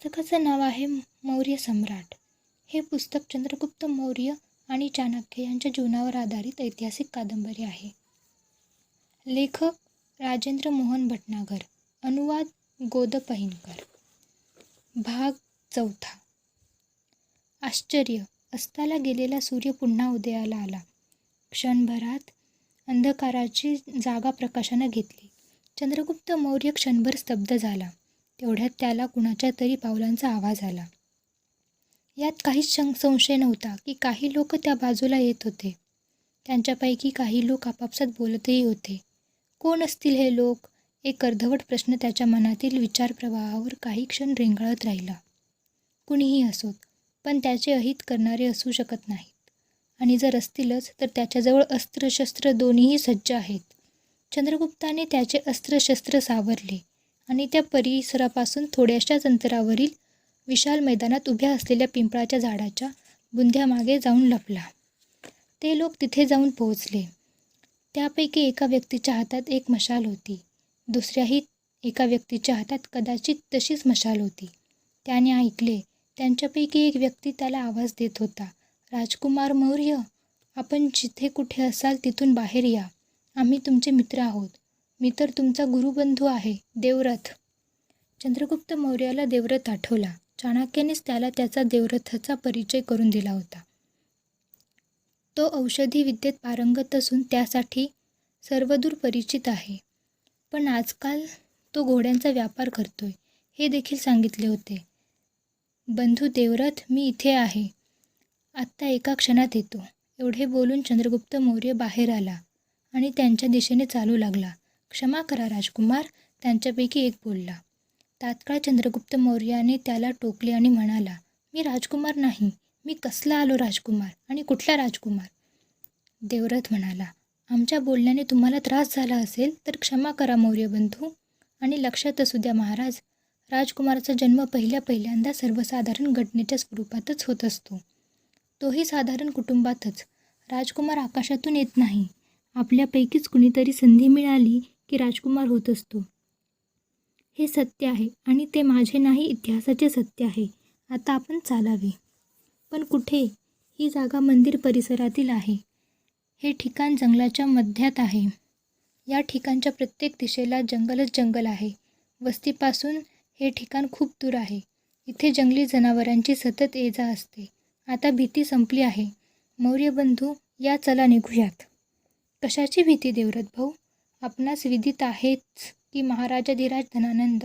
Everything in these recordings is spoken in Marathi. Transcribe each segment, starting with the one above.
पुस्तकाचं नाव आहे मौर्य सम्राट. हे पुस्तक चंद्रगुप्त मौर्य आणि चाणक्य यांच्या जीवनावर आधारित ऐतिहासिक कादंबरी आहे. लेखक राजेंद्र मोहन भटनागर. अनुवाद गोद पहिनकर. भाग 4. आश्चर्य. अस्ताला गेलेला सूर्य पुन्हा उदयाला आला. क्षणभरात अंधकाराची जागा प्रकाशानं घेतली. चंद्रगुप्त मौर्य क्षणभर स्तब्ध झाला. तेवढ्यात त्याला कुणाच्या तरी पावलांचा आवाज आला. यात काहीच संशय नव्हता की काही लोक त्या बाजूला येत होते. त्यांच्यापैकी काही लोक आपापसात बोलतही होते. कोण असतील हे लोक? एक अर्धवट प्रश्न त्याच्या मनातील विचारप्रवाहावर काही क्षण रेंगाळत राहिला. कुणीही असोत, पण त्याचे अहित करणारे असू शकत नाहीत. आणि जर असतीलच तर त्याच्याजवळ अस्त्रशस्त्र दोन्हीही सज्ज आहेत. चंद्रगुप्ताने त्याचे अस्त्रशस्त्र सावरले आणि त्या परिसरापासून थोड्याशाच अंतरावरील विशाल मैदानात उभ्या असलेल्या पिंपळाच्या झाडाच्या बुंध्यामागे जाऊन लपला. ते लोक तिथे जाऊन पोहोचले. त्यापैकी एका व्यक्तीच्या हातात एक मशाल होती. दुसऱ्याही एका व्यक्तीच्या हातात कदाचित तशीच मशाल होती. त्याने ऐकले. त्यांच्यापैकी एक व्यक्ती त्याला आवाज देत होता. राजकुमार मौर्य, आपण जिथे कुठे असाल तिथून बाहेर या. आम्ही तुमचे मित्र आहोत. मी तर तुमचा गुरुबंधू आहे, देवरथ. चंद्रगुप्त मौर्याला देवरथ आठवला. चाणक्यानेच त्याला त्याचा देवरथाचा परिचय करून दिला होता. तो औषधी विद्येत पारंगत असून त्यासाठी सर्वदूर परिचित आहे. पण आजकाल तो घोड्यांचा व्यापार करतोय हे देखील सांगितले होते. बंधू देवरथ, मी इथे आहे. आत्ता एका क्षणात येतो. एवढे बोलून चंद्रगुप्त मौर्य बाहेर आला आणि त्यांच्या दिशेने चालू लागला. क्षमा करा राजकुमार, त्यांच्यापैकी एक बोलला. तात्काळ चंद्रगुप्त मौर्याने त्याला टोकले आणि म्हणाला, मी राजकुमार नाही. मी कसला आलो राजकुमार आणि कुठला राजकुमार? देवरथ म्हणाला, आमच्या बोलण्याने तुम्हाला त्रास झाला असेल तर क्षमा करा मौर्य बंधू. आणि लक्षात असू द्या महाराज, राजकुमाराचा जन्म पहिल्यांदा सर्वसाधारण घटनेच्या स्वरूपातच होत असतो. तोही साधारण कुटुंबातच. राजकुमार आकाशातून येत नाही. आपल्यापैकीच कुणीतरी संधी मिळाली की राजकुमार होत असतो. हे सत्य आहे आणि ते माझे नाही, इतिहासाचे सत्य आहे. आता आपण चालावे. पण कुठे? ही जागा मंदिर परिसरातील आहे. हे ठिकाण जंगलाच्या मध्यात आहे. या ठिकाणच्या प्रत्येक दिशेला जंगलच जंगल आहे. वस्तीपासून हे ठिकाण खूप दूर आहे. इथे जंगली जनावरांची सतत ये-जा असते. आता भीती संपली आहे. मौर्य बंधू, या चला निघूयात. कशाची भीती देवरथ भाऊ? आपणास विदित आहेच की महाराजाधिराज धनानंद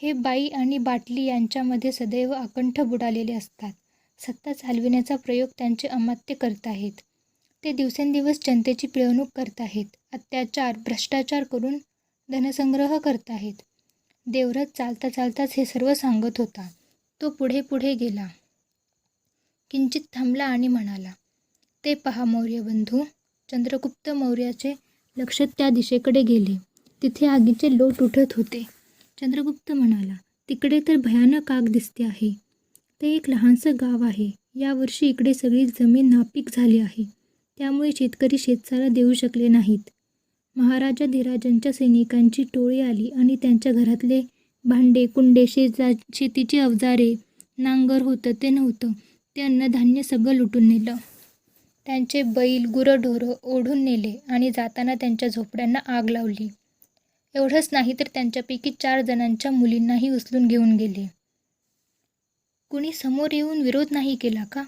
हे बाई आणि बाटली यांच्यामध्ये सदैव अकंठ बुडालेले असतात. सत्ता चालविण्याचा प्रयोग त्यांचे अमात्य करत आहेत. ते दिवसेंदिवस जनतेची पिळवणूक करत आहेत. अत्याचार, भ्रष्टाचार करून धनसंग्रह करत आहेत. देवरथ चालता चालताच हे सर्व सांगत होता. तो पुढे पुढे गेला. किंचित थांबला आणि म्हणाला, ते पहा मौर्य बंधू. चंद्रगुप्त मौर्याचे लक्ष त्या दिशेकडे गेले. तिथे आगीचे लोट उठत होते. चंद्रगुप्त म्हणाला, तिकडे तर भयानक आग दिसते आहे. ते एक लहानसं गाव आहे. यावर्षी इकडे सगळी जमीन नापीक झाली आहे. त्यामुळे शेतकरी शेतसारा देऊ शकले नाहीत. महाराजाधिराजांच्या सैनिकांची टोळी आली आणि त्यांच्या घरातले भांडे कुंडे, शेतीची अवजारे, नांगर होतं ते नव्हतं ते अन्नधान्य सगळं लुटून नेलं. त्यांचे बैल, गुरंढोरं ओढून नेले आणि जाताना त्यांच्या झोपड्यांना आग लावली. एवढंच नाही तर त्यांच्यापैकी 4 जणांच्या मुलींनाही उचलून घेऊन गेले. कुणी समोर येऊन विरोध नाही केला का?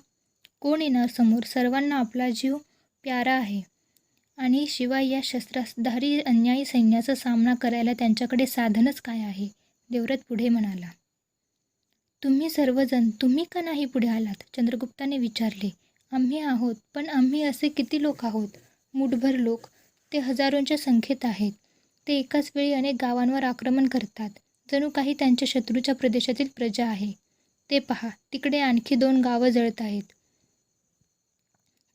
कोण येणार समोर? सर्वांना आपला जीव प्यारा आहे. आणि शिवाय या शस्त्राधारी अन्यायी सैन्याचा सामना करायला त्यांच्याकडे साधनच काय आहे? देवरथ पुढे म्हणाला. तुम्ही सर्वजण, तुम्ही का नाही पुढे आलात? चंद्रगुप्ताने विचारले. आम्ही आहोत, पण आम्ही असे किती लोक आहोत? मुठभर लोक. ते हजारोंच्या संख्येत आहेत. ते एकाच वेळी अनेक गावांवर आक्रमण करतात. जणू काही त्यांच्या शत्रूच्या प्रदेशातील प्रजा आहे. ते पहा, तिकडे आणखी 2 गावं जळत आहेत.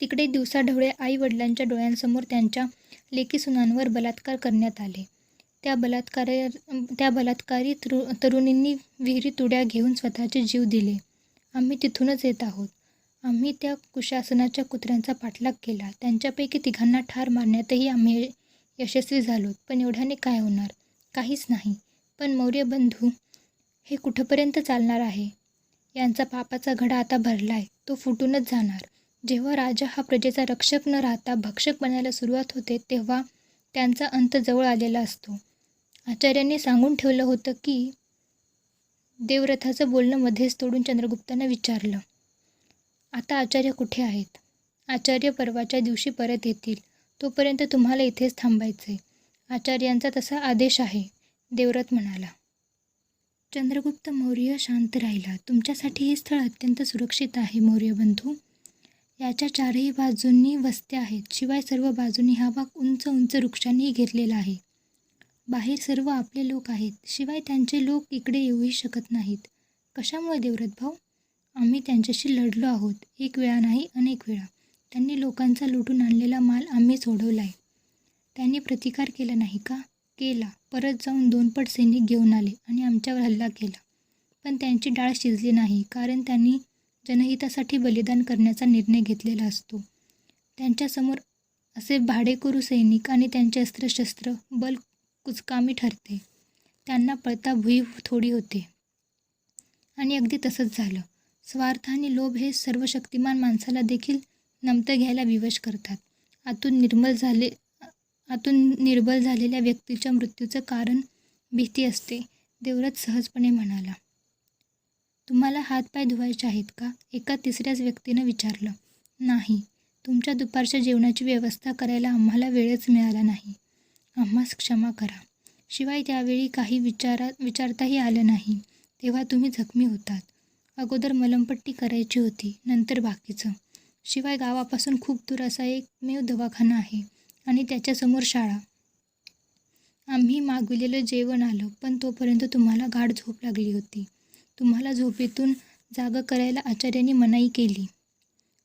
तिकडे दिवसाढवळे आई वडिलांच्या डोळ्यांसमोर त्यांच्या लेकीसुनांवर बलात्कार करण्यात आले. त्या बलात्कारी तरुणींनी विहिरीत उड्या घेऊन स्वतःचे जीव दिले. आम्ही तिथूनच येत आहोत. आम्ही त्या कुशासनाच्या कुत्र्यांचा पाठलाग केला. त्यांच्यापैकी 3घांना ठार मारण्यातही आम्ही यशस्वी झालोत. पण एवढ्याने काय होणार? काहीच नाही. पण मौर्य बंधू, हे कुठंपर्यंत चालणार आहे? यांचा पापाचा घडा आता भरलाय, तो फुटूनच जाणार. जेव्हा राजा हा प्रजेचा रक्षक न राहता भक्षक बनायला सुरुवात होते तेव्हा त्यांचा अंत जवळ आलेला असतो. आचार्यांनी सांगून ठेवलं होतं की देवरथाचं बोलणं मध्येच तोडून चंद्रगुप्तानं विचारलं, आता आचार्य कुठे आहेत? आचार्य परवाच्या दिवशी परत येतील. तोपर्यंत तुम्हाला इथेच थांबायचंय. आचार्यांचा तसा आदेश आहे, देवरथ म्हणाला. चंद्रगुप्त मौर्य शांत राहिला. तुमच्यासाठी हे स्थळ अत्यंत सुरक्षित आहे मौर्य बंधू. याच्या चारही बाजूंनी वस्त्या आहेत. शिवाय सर्व बाजूंनी हा भाग उंच उंच वृक्षांनी घेरलेला आहे. बाहेर सर्व आपले लोक आहेत. शिवाय त्यांचे लोक इकडे येऊही शकत नाहीत. कशामुळे देवरथ भाऊ? आम्ही त्यांच्याशी लढलो आहोत. एक वेळा नाही, अनेक वेळा. त्यांनी लोकांचा लुटून आणलेला माल आम्ही सोडवलाय. त्यांनी प्रतिकार केला नाही का? केला. परत जाऊन 2 पट सैनिक घेऊन आले आणि आमच्यावर हल्ला केला. पण त्यांची डाळ शिजली नाही, कारण त्यांनी जनहितासाठी बलिदान करण्याचा निर्णय घेतलेला असतो. त्यांच्यासमोर असे भाडेकरू सैनिक आणि त्यांचे अस्त्रशस्त्र बल कुचकामी ठरते. त्यांना पळता भुई थोडी होते. आणि अगदी तसंच झालं. स्वार्थ आणि लोभ हे सर्व शक्तिमान माणसाला देखील नमतं घ्यायला विवश करतात. आतून निर्बल झालेल्या व्यक्तीच्या मृत्यूचं कारण भीती असते, देवरथ सहजपणे म्हणाला. तुम्हाला हातपाय धुवायचे आहेत का? एका तिसऱ्याच व्यक्तीनं विचारलं. नाही. तुमच्या दुपारच्या जेवणाची व्यवस्था करायला आम्हाला वेळच मिळाला नाही. आम्हास क्षमा करा. शिवाय त्यावेळी काही विचारताही आलं नाही. तेव्हा तुम्ही जखमी होतात. अगोदर मलमपट्टी करायची होती, नंतर बाकीचं. शिवाय गावापासून खूप दूर असा एकमेव दवाखाना आहे आणि त्याच्यासमोर शाळा. आम्ही मागविलेलं जेवण आलं, पण तोपर्यंत तुम्हाला गाढ झोप लागली होती. तुम्हाला झोपेतून जागं करायला आचार्यांनी मनाई केली.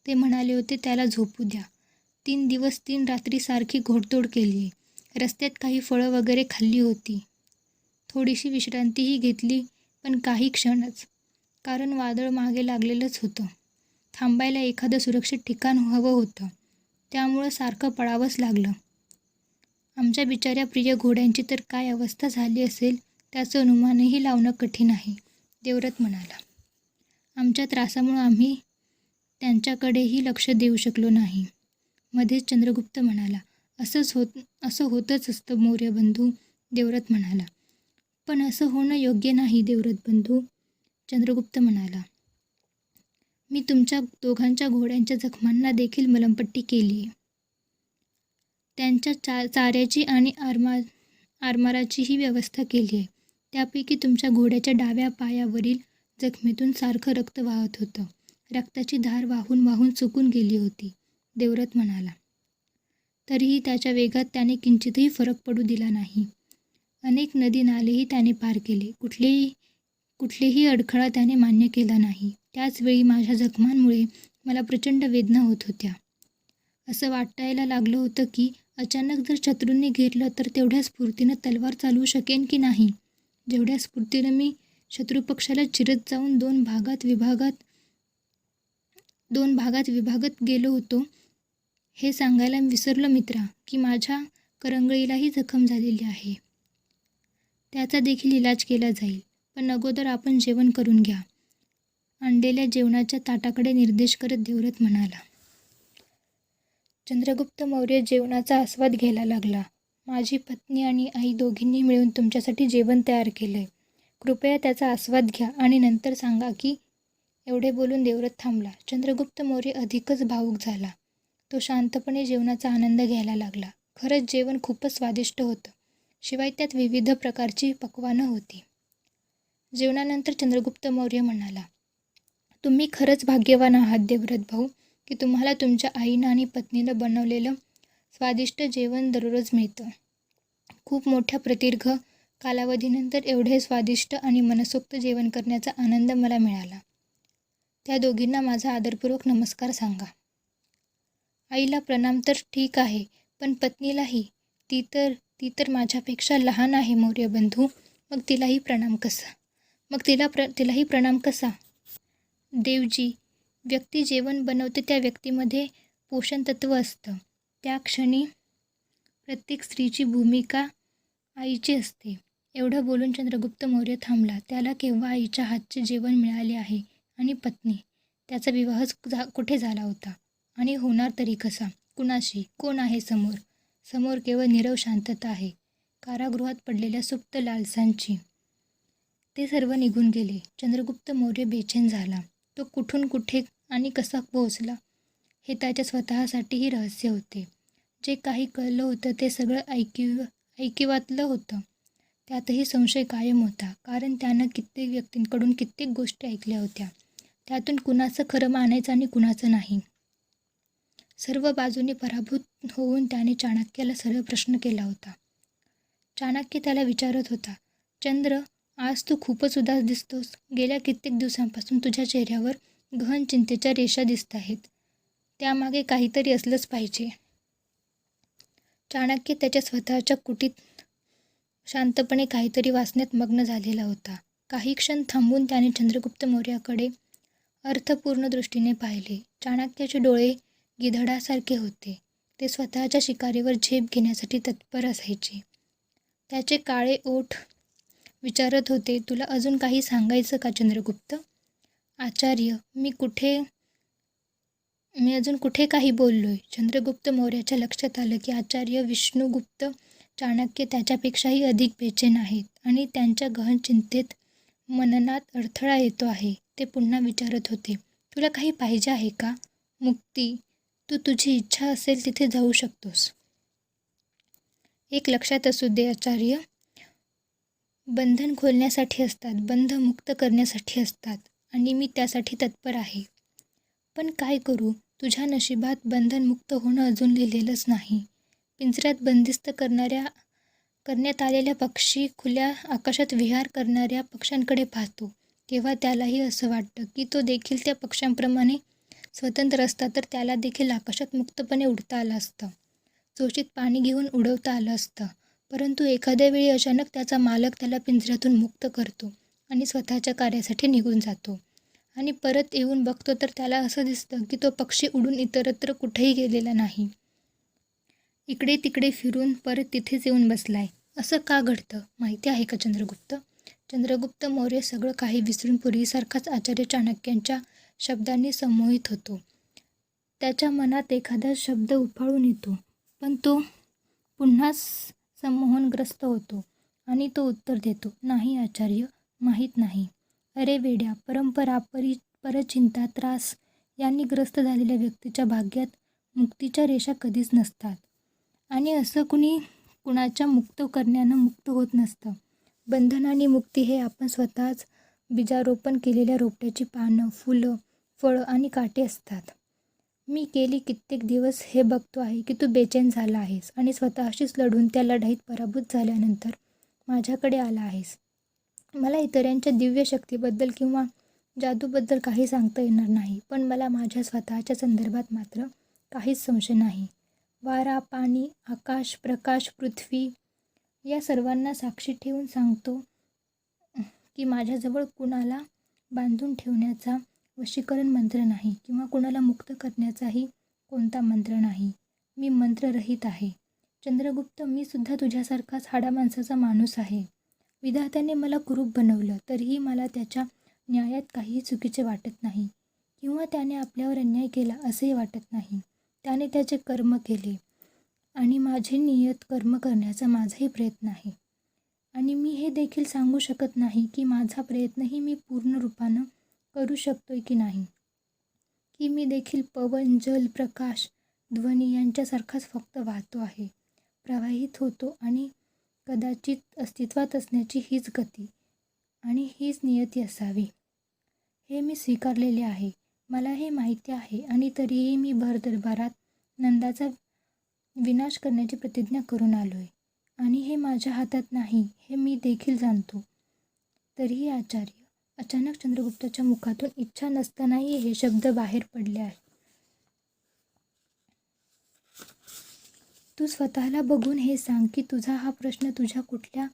ते म्हणाले होते त्याला झोपू द्या. 3 दिवस 3 रात्री सारखी घोडतोड केली. रस्त्यात काही फळं वगैरे खाल्ली होती. थोडीशी विश्रांतीही घेतली, पण काही क्षणच. कारण वादळ मागे लागलेलंच होतं. थांबायला एखादं सुरक्षित ठिकाण हवं होतं. त्यामुळं सारखं पळावंच लागलं. आमच्या बिचाऱ्या प्रिय घोड्यांची तर काय अवस्था झाली असेल त्याचं अनुमानही लावणं कठीण आहे, देवरथ म्हणाला. आमच्या त्रासामुळं आम्ही त्यांच्याकडेही लक्ष देऊ शकलो नाही. मध्येच चंद्रगुप्त म्हणाला. असं होतच असतं मौर्यबंधू, देवरथ म्हणाला. पण असं होणं योग्य नाही देवरथ बंधू, चंद्रगुप्त म्हणाला. मी तुमच्या दोघांच्या घोड्यांच्या जखमांना देखील मलमपट्टी केली आहे. त्यांच्या चाऱ्याची आणि आरमाराचीही व्यवस्था केली आहे. त्यापैकी तुमच्या घोड्याच्या डाव्या पायावरील जखमेतून सारखं रक्त वाहत होतं. रक्ताची धार वाहून वाहून चुकून गेली होती, देवरथ म्हणाला. तरीही त्याच्या वेगात त्याने किंचितही फरक पडू दिला नाही. अनेक नदी नालेही त्याने पार केले. कुठलेही अडखळा त्याने मान्य केला नाही. त्याचवेळी माझ्या जखमांमुळे मला प्रचंड वेदना होत होत्या. असं वाटायला लागलं होतं की अचानक जर शत्रूंनी घेरलं तर तेवढ्या स्फूर्तीनं तलवार चालवू शकेन की नाही. जेवढ्या स्फूर्तीनं मी शत्रुपक्षाला चिरत जाऊन 2 भागात विभागत गेलो होतो, हे सांगायला विसरलो मित्रा, की माझ्या करंगळीलाही जखम झालेली आहे. त्याचा देखील इलाज केला जाईल. पण अगोदर आपण जेवण करून घ्या. आणलेल्या जेवणाच्या ताटाकडे निर्देश करत देवरथ म्हणाला. चंद्रगुप्त मौर्य जेवणाचा आस्वाद घ्यायला लागला. माझी पत्नी आणि आई दोघींनी मिळून तुमच्यासाठी जेवण तयार केलंय. कृपया त्याचा आस्वाद घ्या आणि नंतर सांगा की. एवढे बोलून देवरथ थांबला. चंद्रगुप्त मौर्य अधिकच भावूक झाला. तो शांतपणे जेवणाचा आनंद घ्यायला लागला. खरंच जेवण खूपच स्वादिष्ट होतं. शिवाय त्यात विविध प्रकारची पक्वानं होती. जेवणानंतर चंद्रगुप्त मौर्य म्हणाला. तुम्ही खरंच भाग्यवान आहात देवव्रत भाऊ, की तुम्हाला तुमच्या आईनं आणि पत्नीनं बनवलेलं स्वादिष्ट जेवण दररोज मिळतं. खूप मोठ्या प्रदीर्घ कालावधीनंतर एवढे स्वादिष्ट आणि मनसोक्त जेवण करण्याचा आनंद मला मिळाला. त्या दोघींना माझा आदरपूर्वक नमस्कार सांगा. आईला प्रणाम तर ठीक आहे, पण पत्नीलाही. ती तर माझ्यापेक्षा लहान आहे मौर्यबंधू. मग तिलाही प्रणाम कसा? देवजी, व्यक्ती जेवण बनवते त्या व्यक्तीमध्ये पोषणतत्व असतं. त्या क्षणी प्रत्येक स्त्रीची भूमिका आईची असते. एवढं बोलून चंद्रगुप्त मौर्य थांबला. त्याला केव्हा आईच्या हातचे जेवण मिळाले आहे आणि पत्नी. त्याचा विवाहच कुठे झाला होता आणि होणार तरी कसा? कुणाशी? कोण आहे समोर? समोर केवळ नीरव शांतता आहे, कारागृहात पडलेल्या सुप्त लालसांची. ते सर्व निघून गेले. चंद्रगुप्त मौर्य बेचैन झाला. तो कुठून कुठे आणि कसा पोहोचला हे त्याच्या स्वतःसाठीही रहस्य होते. जे काही कळलं होतं ते सगळं ऐकिवातलं होतं. त्यातही संशय कायम होता, कारण त्यानं कित्येक व्यक्तींकडून कित्येक गोष्टी ऐकल्या होत्या. त्यातून कुणाचं खरं मानायचं आणि कुणाचं नाही. सर्व बाजूने पराभूत होऊन त्याने चाणक्याला सरळ प्रश्न केला होता. चाणक्य त्याला विचारत होता, चंद्र, आज तू खूपच उदास दिसतोस. गेल्या कित्येक दिवसांपासून तुझ्या चेहऱ्यावर गहन चिंतेच्या रेषा दिसत आहेत. त्यामागे काहीतरी असलंच पाहिजे. चाणक्य त्याच्या स्वतःच्या कुटीत शांतपणे काहीतरी वाचण्यात मग्न झालेला होता. काही क्षण थांबून त्याने चंद्रगुप्त मौर्याकडे अर्थपूर्ण दृष्टीने पाहिले. चाणक्याचे डोळे गिधडासारखे होते. ते स्वतःच्या शिकारीवर झेप घेण्यासाठी तत्पर असायचे. त्याचे काळे ओठ विचारत होते, तुला अजून काही सांगायचं का चंद्रगुप्त? आचार्य, मी अजून कुठे काही बोललोय? चंद्रगुप्त मौर्याच्या लक्षात आलं की आचार्य विष्णुगुप्त चाणक्य त्याच्यापेक्षाही अधिक बेचैन आहेत आणि त्यांच्या गहन चिंतेत, मननात अडथळा येतो आहे. ते पुन्हा विचारत होते, तुला काही पाहिजे आहे का? मुक्ती. तू तुझी इच्छा असेल तिथे जाऊ शकतोस. एक लक्षात असू दे आचार्य, बंधन खोलण्यासाठी असतात, बंध मुक्त करण्यासाठी असतात आणि मी त्यासाठी तत्पर आहे. पण काय करू? तुझ्या नशिबात बंधनमुक्त होणं अजून लिहिलेलंच नाही. पिंजऱ्यात बंदिस्त करण्यात आलेल्या पक्षी खुल्या आकाशात विहार करणाऱ्या पक्ष्यांकडे पाहतो, तेव्हा त्यालाही असं वाटतं की तो देखील त्या पक्ष्यांप्रमाणे स्वतंत्र असता तर त्याला देखील आकाशात मुक्तपणे उडता आलं असतं, चोचीत पाणी घेऊन उडवता आलं असतं. परंतु एखाद्या वेळी अचानक त्याचा मालक त्याला पिंजऱ्यातून मुक्त करतो आणि स्वतःच्या कार्यासाठी निघून जातो आणि परत येऊन बघतो तर त्याला असं दिसतं की तो पक्षी उडून इतरत्र कुठेही गेलेला नाही. इकडे तिकडे फिरून परत तिथेच येऊन बसलाय. असं का घडतं माहिती आहे का चंद्रगुप्त? चंद्रगुप्त मौर्य सगळं काही विसरून पूर्वीसारखाच आचार्य चाणक्यांच्या शब्दांनी संमोहित होतो. त्याच्या मनात एखादा शब्द उफाळून येतो, पण तो पुन्हाच संमोहनग्रस्त होतो आणि तो उत्तर देतो, नाही आचार्य, माहीत नाही. अरे वेड्या, परंपरा, परचिंता, त्रास यांनी ग्रस्त झालेल्या व्यक्तीच्या भाग्यात मुक्तीच्या रेषा कधीच नसतात आणि असं कुणाच्या मुक्त करण्यानं मुक्त होत नसतं. बंधन आणि मुक्ती हे आपण स्वतःच बीजारोपण केलेल्या रोपट्याची पानं, फुलं, फळं आणि काटे असतात. मी गेली कित्येक दिवस हे बघतो आहे की तू बेचैन झाला आहेस आणि स्वतःशीच लढून त्या लढाईत पराभूत झाल्यानंतर माझ्याकडे आला आहेस. मला इतरांच्या दिव्य शक्तीबद्दल किंवा जादूबद्दल काही सांगता येणार नाही, पण मला माझ्या स्वतःच्या संदर्भात मात्र काहीच संशय नाही. वारा, पाणी, आकाश, प्रकाश, पृथ्वी या सर्वांना साक्षी ठेवून सांगतो की माझ्याजवळ कुणाला बांधून ठेवण्याचा वशीकरण मंत्र नाही किंवा कुणाला मुक्त करण्याचाही कोणता मंत्र नाही. मी मंत्ररहित आहे. चंद्रगुप्त, मी सुद्धा तुझ्यासारखाच हाडामांसाचा माणूस आहे. विधात्याने मला कुरूप बनवलं तरीही मला त्याच्या न्यायात काहीही चुकीचे वाटत नाही किंवा त्याने आपल्यावर अन्याय केला असंही वाटत नाही. त्याने त्याचे कर्म केले आणि माझे नियत कर्म करण्याचा माझाही प्रयत्न आहे. आणि मी हे देखील सांगू शकत नाही की माझा प्रयत्नही मी पूर्ण रूपानं करू शकतोय की नाही, की मी देखील पवन, जल, प्रकाश, ध्वनी यांच्यासारखाच फक्त वाहतो आहे, प्रवाहित होतो आणि कदाचित अस्तित्वात असण्याची हीच गती आणि हीच नियती असावी हे मी स्वीकारलेले आहे. मला हे माहिती आहे आणि तरीही मी भर दरबारात नंदाचा विनाश करण्याची प्रतिज्ञा करून आलोय आणि हे माझ्या हातात नाही हे मी देखील जाणतो. तरीही आचार्य, अचानक चंद्रगुप्ताच्या मुखातून इच्छा नसतानाही हे शब्द बाहेर पडले आहे. तू स्वतःला बघून हे सांग की तुझा हा प्रश्न तुझ्या कुठल्या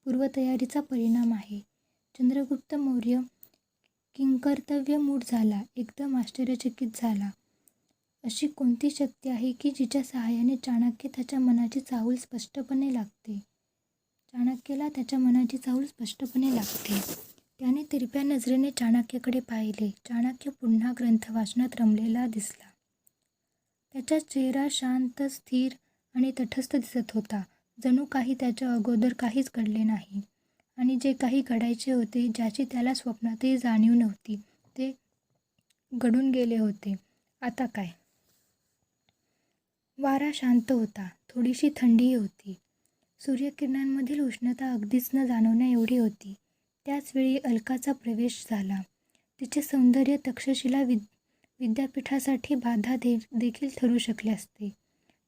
पूर्वतयारीचा परिणाम आहे? चंद्रगुप्त मौर्य किंकर्तव्यमूढ झाला, एकदम आश्चर्यचकित झाला. अशी कोणती शक्ती आहे की जिच्या सहाय्याने चाणक्य त्याच्या मनाची चाहूल स्पष्टपणे लागते? चाणक्याला त्याच्या मनाची चाहूल स्पष्टपणे लागते. त्याने तिरप्या नजरेने चाणक्याकडे पाहिले. चाणक्य पुन्हा ग्रंथवाचनात रमलेला दिसला. त्याचा चेहरा शांत, स्थिर आणि तटस्थ दिसत होता. जणू काही त्याच्या अगोदर काहीच घडले नाही आणि जे काही घडायचे होते, ज्याची त्याला स्वप्नातही जाणीव नव्हती, ते घडून गेले होते. आता काय? वारा शांत होता. थोडीशी थंडीही होती. सूर्यकिरणांमधील उष्णता अगदीच न जाणवण्या एवढी होती. त्याचवेळी अलकाचा प्रवेश झाला. तिचे सौंदर्य तक्षशिला विद्यापीठासाठी बाधा देखील ठरू शकले असते.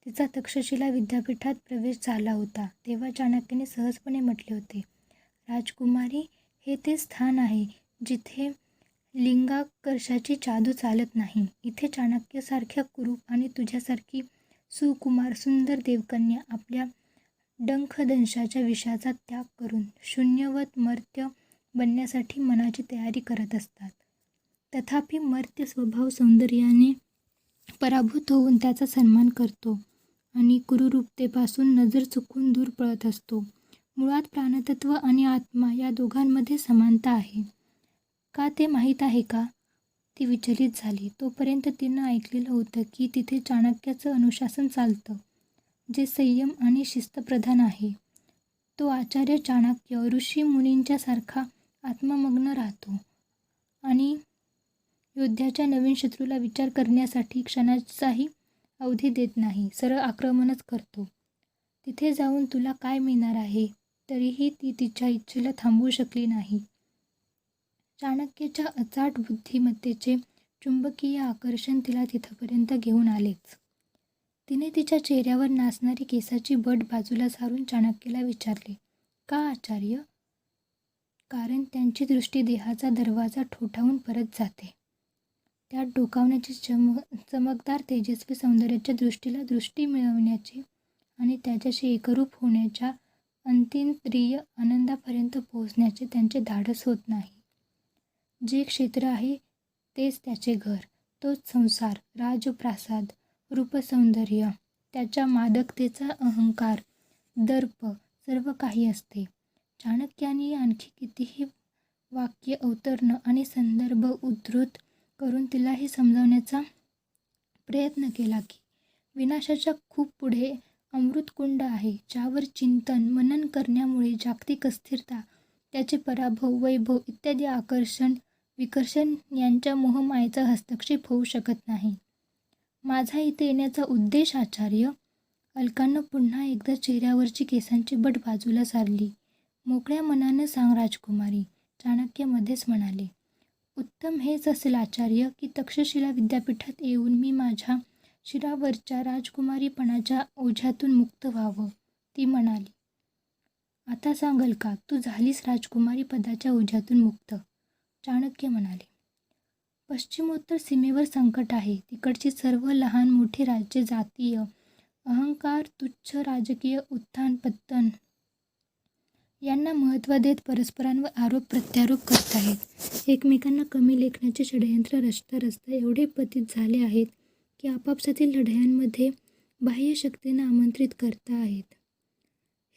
तिचा तक्षशिला विद्यापीठात प्रवेश झाला होता तेव्हा चाणक्याने सहजपणे म्हटले होते, राजकुमारी, हे ते स्थान आहे जिथे लिंगाकर्षाची जादू चालत नाही. इथे चाणक्यासारख्या कुरूप आणि तुझ्यासारखी सुकुमार सुंदर देवकन्या आपल्या डंखदंशाच्या विषाचा त्याग करून शून्यवत मर्त्य बनण्यासाठी मनाची तयारी करत असतात. तथापि मर्त्य स्वभाव सौंदर्याने पराभूत होऊन त्याचा सन्मान करतो आणि कुरूपतेपासून नजर चुकवून दूर पळत असतो. मुळात प्राणतत्व आणि आत्मा या दोघांमध्ये समानता आहे. का ते माहीत आहे का? ती विचलित झाली. तोपर्यंत तिनं ऐकलेलं होतं की तिथे चाणक्याचं अनुशासन चालतं, जे संयम आणि शिस्तप्रधान आहे. तो आचार्य चाणक्य ऋषी मुनींच्या सारखा आत्ममग्न राहतो आणि योद्ध्याच्या नवीन शत्रूला विचार करण्यासाठी क्षणाचाही अवधी देत नाही. सरळ आक्रमणच करतो. तिथे जाऊन तुला काय मिळणार आहे? तरीही ती तिच्या इच्छेला थांबवू शकली नाही. चाणक्याच्या अचाट बुद्धिमत्तेचे चुंबकीय आकर्षण तिला तिथपर्यंत घेऊन आलेच. तिने तिच्या चेहऱ्यावर नाचणारी केसाची बट बाजूला सारून चाणक्याला विचारले, का आचार्य? कारण त्यांची दृष्टी देहाचा दरवाजा ठोठावून परत जाते. त्यात डोकावण्याची चमकदार तेजस्वी सौंदर्याच्या दृष्टीला दृष्टी मिळवण्याचे आणि त्याच्याशी एकरूप होण्याच्या अतींद्रिय आनंदापर्यंत पोहोचण्याचे त्यांचे धाडस होत नाही. जे क्षेत्र आहे तेच त्याचे घर, तोच संसार, राजप्रासाद, रूपसौंदर्य, त्याच्या मादकतेचा अहंकार, दर्प, सर्व काही असते. चाणक्याने आणखी कितीही वाक्य अवतरणं आणि संदर्भ उद्धृत करून तिला हे समजावण्याचा प्रयत्न केला की विनाशाच्या खूप पुढे अमृतकुंड आहे, ज्यावर चिंतन मनन करण्यामुळे जागतिक अस्थिरता, त्याचे पराभव, वैभव इत्यादी आकर्षण विकर्षण यांच्या मोहमायेचा हस्तक्षेप होऊ शकत नाही. माझा इथे येण्याचा उद्देश आचार्य, अलकानं पुन्हा एकदा चेहऱ्यावरची केसांची बट बाजूला सारली. मोकळ्या मनानं सांग राजकुमारी, चाणक्य मध्येच म्हणाले. उत्तम हेच असेल आचार्य की तक्षशिला विद्यापीठात येऊन मी माझ्या शिरावरच्या राजकुमारीपणाच्या ओझ्यातून मुक्त व्हावं. ती म्हणाली. आता सांग अलका, तू झालीस राजकुमारी पदाच्या ओझ्यातून मुक्त? चाणक्य म्हणाले. पश्चिमोत्तर सीमेवर संकट आहे. तिकडची सर्व लहान मोठी राज्ये जातीय अहंकार, तुच्छ राजकीय उत्थान पतन यांना महत्त्व देत परस्परांवर आरोप प्रत्यारोप करत आहेत. एकमेकांना कमी लेखण्याचे षडयंत्र रचता रचता एवढे पतित झाले आहेत की आपापसातील लढायांमध्ये बाह्य शक्तींना आमंत्रित करता आहेत.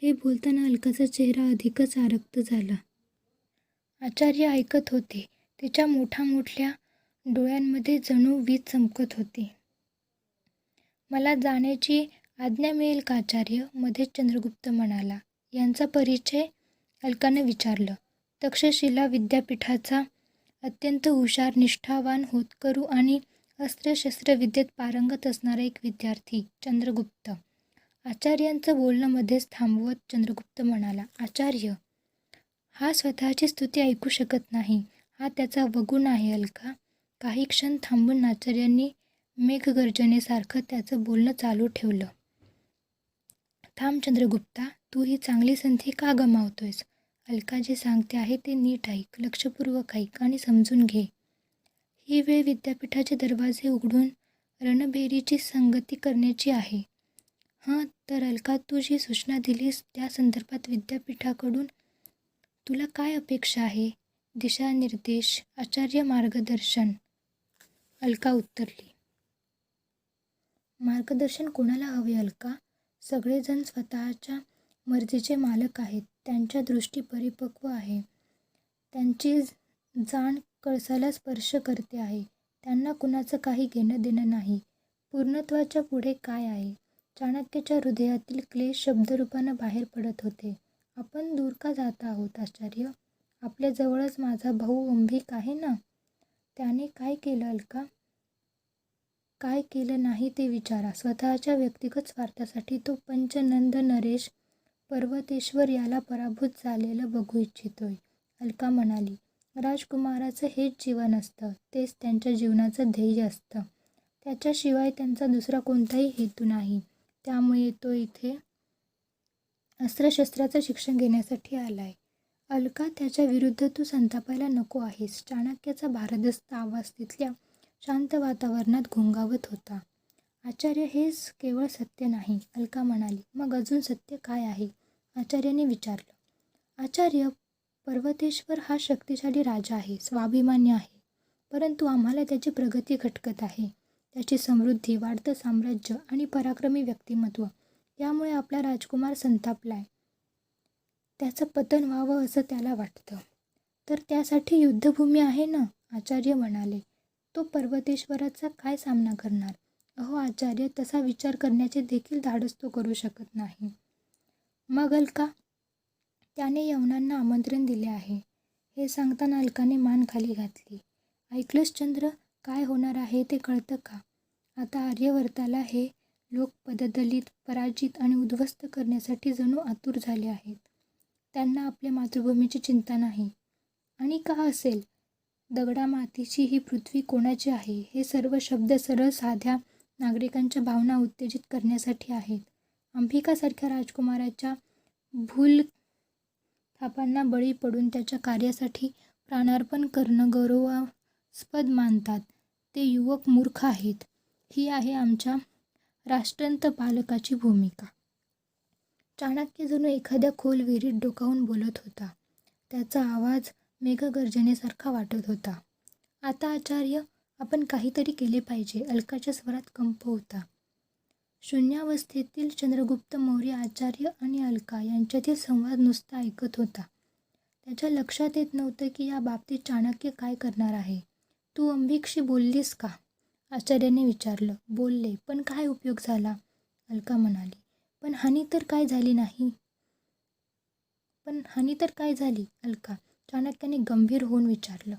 हे बोलताना अलकाचा चेहरा अधिकच आरक्त झाला. आचार्य ऐकत होते. तिच्या मोठ्या डोळ्यांमध्ये जणू वीज चमकत होती. मला जाण्याची आज्ञा मिळेल का आचार्य? मध्येच चंद्रगुप्त म्हणाला. यांचा परिचय? अलकानं विचारलं. तक्षशिला विद्यापीठाचा अत्यंत हुशार, निष्ठावान, होतकरू आणि अस्त्रशस्त्र विद्येत पारंगत असणारा एक विद्यार्थी, चंद्रगुप्त. आचार्यांचं बोलणं मध्येच थांबवत चंद्रगुप्त म्हणाला, आचार्य, हा स्वतःची स्तुती ऐकू शकत नाही. हा त्याचा अवगुण आहे अलका. काही क्षण थांबून आचार्यांनी मेघगर्जनेसारखं त्याचं बोलणं चालू ठेवलं. थांब चंद्रगुप्ता, तू ही चांगली संधी का गमावतोयस? अलका जे सांगते आहे ते नीट ऐक, लक्षपूर्वक ऐक आणि समजून घे. ही वेळ विद्यापीठाचे दरवाजे उघडून रणभेरीची संगती करण्याची आहे. तर अलका, तू जी सूचना दिलीस त्या संदर्भात विद्यापीठाकडून तुला काय अपेक्षा आहे? दिशानिर्देश, आचार्य, मार्गदर्शन. अलका उत्तरली. मार्गदर्शन कोणाला हवे अलका? सगळेजण स्वतःच्या मर्जीचे मालक आहेत. त्यांच्या दृष्टी परिपक्व आहे. त्यांची जाण कळसाला स्पर्श करते आहे. त्यांना कुणाचं काही घेणं देणं नाही. पूर्णत्वाच्या पुढे काय आहे? चाणक्याच्या हृदयातील क्लेश शब्दरूपानं बाहेर पडत होते. आपण दूर का जात आहोत आचार्य? आपल्या जवळच माझा भाऊ अंबिक आहे ना? त्याने काय केलं अलका? काय केलं नाही ते विचारा. स्वतःच्या व्यक्तिगत स्वार्थासाठी तो पंचनंद नरेश पर्वतेश्वर याला पराभूत झालेलं बघू इच्छितोय, अलका म्हणाली. राजकुमाराचं हेच जीवन असतं. तेच त्यांच्या जीवनाचं ध्येय असतं. त्याच्याशिवाय त्यांचा दुसरा कोणताही हेतू नाही. त्यामुळे तो इथे अस्त्रशस्त्राचं शिक्षण घेण्यासाठी आलाय. अलका, त्याच्या विरुद्ध तू संतापायला नको आहेस. चाणक्याचा भारदस्त आवाज तिथल्या शांत वातावरणात घोंघावत होता. आचार्य, हेच केवळ सत्य नाही, अलका म्हणाली. मग अजून सत्य काय आहे? आचार्याने विचारलं. आचार्य, पर्वतेश्वर हा शक्तिशाली राजा आहे, स्वाभिमानी आहे. परंतु आम्हाला त्याची प्रगती खटकत आहे. त्याची समृद्धी, वाढतं साम्राज्य आणि पराक्रमी व्यक्तिमत्व यामुळे आपला राजकुमार संतापलाय. त्याचं पतन व्हावं असं त्याला वाटतं. तर त्यासाठी युद्धभूमी आहे ना? आचार्य म्हणाले. तो पर्वतेश्वराचा काय सामना करणार? अहो आचार्य, तसा विचार करण्याचे देखील धाडस तो करू शकत नाही. मग अलका? त्याने यवनांना आमंत्रण दिले आहे. हे सांगताना अलकाने मान खाली घातली. ऐकलंस चंद्र, काय होणार आहे ते कळतं का? आता आर्यवर्ताला हे लोक पददलित, पराजित आणि उद्ध्वस्त करण्यासाठी जणू आतुर झाले आहेत. त्यांना आपल्या मातृभूमीची चिंता नाही. आणि का असेल? दगडामातीची ही पृथ्वी कोणाची आहे? हे सर्व शब्द सरळ साध्या नागरिकांच्या भावना उत्तेजित करण्यासाठी आहेत. अंबिकासारख्या राजकुमाराच्या भूलथापांना बळी पडून त्याच्या कार्यासाठी प्राणार्पण करणं गौरवास्पद मानतात ते युवक मूर्ख आहेत. ही आहे आमच्या राष्ट्रंत पालकाची भूमिका. चाणक्य जणू एखाद्या खोल विहिरीत डोकावून बोलत होता. त्याचा आवाज मेघगर्जनेसारखा वाटत होता. आता आचार्य, आपण काहीतरी केले पाहिजे. अलकाच्या स्वरात कंप होता. शून्यावस्थेतील चंद्रगुप्त मौर्य आचार्य आणि अलका यांच्यातील संवाद नुसता ऐकत होता. त्याच्या लक्षात येत नव्हतं की या बाबतीत चाणक्य काय करणार आहे. तू अंबिकशी बोललीस का? आचार्याने विचारलं. बोलले, पण काय उपयोग झाला? अलका म्हणाली. पण हानी तर काय झाली नाही? अलका, चाणक्याने गंभीर होऊन विचारलं.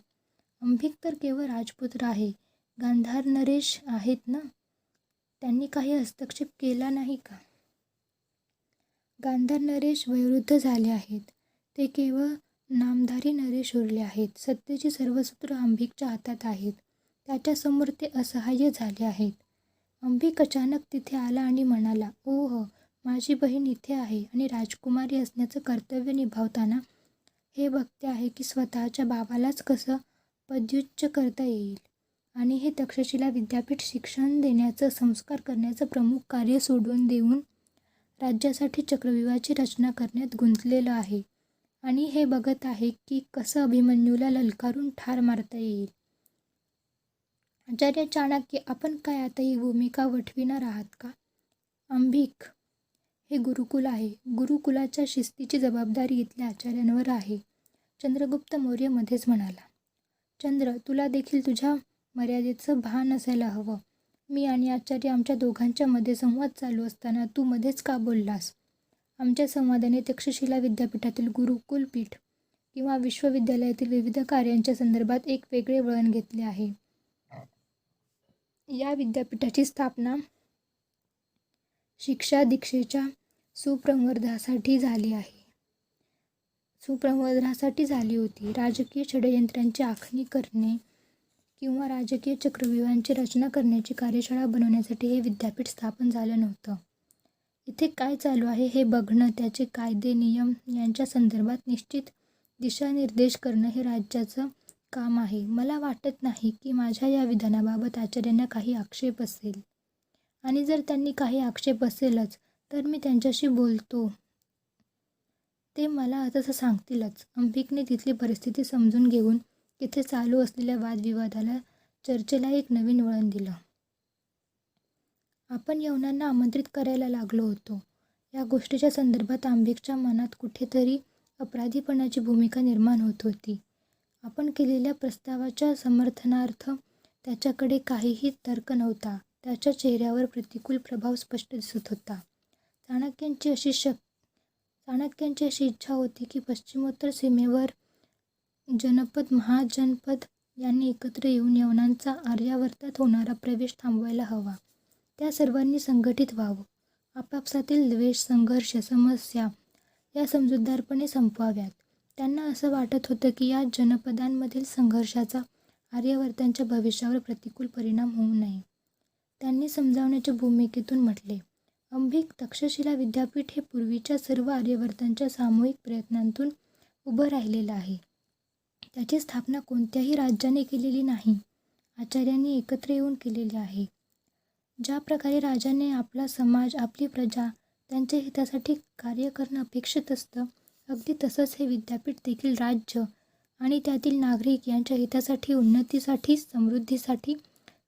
अंबिक तर केवळ राजपुत्र आहे. गांधार नरेश आहेत ना? त्यांनी काही हस्तक्षेप केला नाही का? गांधार नरेश वयोवृद्ध झाले आहेत. ते केवळ नामधारी नरेश उरले आहेत. सत्तेची सर्व सूत्र अंबिकच्या हातात आहेत. त्याच्यासमोर ते असहाय्य झाले आहेत. अंबिक अचानक तिथे आला आणि म्हणाला, ओह, माझी बहीण इथे आहे आणि राजकुमारी असण्याचं कर्तव्य निभावताना हे बघते आहे की स्वतःच्या बाबालाच कसं पदच्युत करता येईल. आणि हे तक्षशिला विद्यापीठ शिक्षण देण्याचं, संस्कार करण्याचं प्रमुख कार्य सोडून देऊन राज्यासाठी चक्रव्यूहाची रचना करण्यात गुंतलेलं आहे. आणि हे बघत आहे की कसं अभिमन्यूला ललकारून ठार मारता येईल. आचार्य चाणक्य, आपण काय आता ही भूमिका वठविणार आहात का? अंबिक, हे गुरुकुल आहे. गुरुकुलाच्या शिस्तीची जबाबदारी इथल्या आचार्यांवर आहे. चंद्रगुप्त मौर्य मध्येच म्हणाला. चंद्र, तुला देखील तुझ्या मर्यादेचं भान असायला हवं. मी आणि आचार्य आमच्या दोघांच्या मध्ये संवाद चालू असताना तू मध्येच का बोललास? आमच्या संवादाने तक्षशिला विद्यापीठातील गुरुकुल पीठ किंवा विश्वविद्यालयातील विविध कार्यांच्या संदर्भात एक वेगळे वळण घेतले आहे. या विद्यापीठाची स्थापना शिक्षा दीक्षेच्या सुप्रवर्धनासाठी झाली होती. राजकीय षड्यंत्रांची आखणी करणे किंवा राजकीय चक्रव्यूहांची रचना करण्याची कार्यशाळा बनवण्यासाठी हे विद्यापीठ स्थापन झालं नव्हतं. इथे काय चालू आहे हे बघणं, त्याचे कायदे नियम यांच्या संदर्भात निश्चित दिशानिर्देश करणं हे राज्याचं काम आहे. मला वाटत नाही की माझ्या या विधानाबाबत आचार्यांना काही आक्षेप असेल. आणि जर त्यांनी काही आक्षेप असेलच तर मी त्यांच्याशी बोलतो. ते मला तसं सांगतीलच. अंबिकने तिथली परिस्थिती समजून घेऊन तिथे चालू असलेल्या वादविवादाला, चर्चेला एक नवीन वळण दिलं. आपण यवनांना आमंत्रित करायला लागलो होतो. या गोष्टीच्या संदर्भात अंबिकच्या मनात कुठेतरी अपराधीपणाची भूमिका निर्माण होत होती. आपण केलेल्या प्रस्तावाच्या समर्थनार्थ त्याच्याकडे काहीही तर्क नव्हता. त्याच्या चेहऱ्यावर प्रतिकूल प्रभाव स्पष्ट दिसत होता. चाणक्यांची अशी इच्छा होती की पश्चिमोत्तर सीमेवर जनपद, महाजनपद यांनी एकत्र येऊन यवनांचा आर्यावर्तात होणारा प्रवेश थांबवायला हवा. त्या सर्वांनी संघटित व्हावं. आपापसातील द्वेष, संघर्ष, समस्या या समजूतदारपणे संपवाव्यात. त्यांना असं वाटत होतं की या जनपदांमधील संघर्षाचा आर्यावर्तांच्या भविष्यावर प्रतिकूल परिणाम होऊ नये. त्यांनी समजावण्याच्या भूमिकेतून म्हटले, अंबिक तक्षशिला विद्यापीठ हे पूर्वीच्या सर्व आर्यावर्तांच्या सामूहिक प्रयत्नांतून उभं राहिलेलं आहे. त्याची स्थापना कोणत्याही राज्याने केलेली नाही, आचार्यांनी एकत्र येऊन केलेली आहे. ज्या प्रकारे राजाने आपला समाज, आपली प्रजा त्यांच्या हितासाठी कार्य करणं अपेक्षित असतं, अगदी तसंच हे विद्यापीठ देखील राज्य आणि त्यातील नागरिक यांच्या हितासाठी, उन्नतीसाठी, समृद्धीसाठी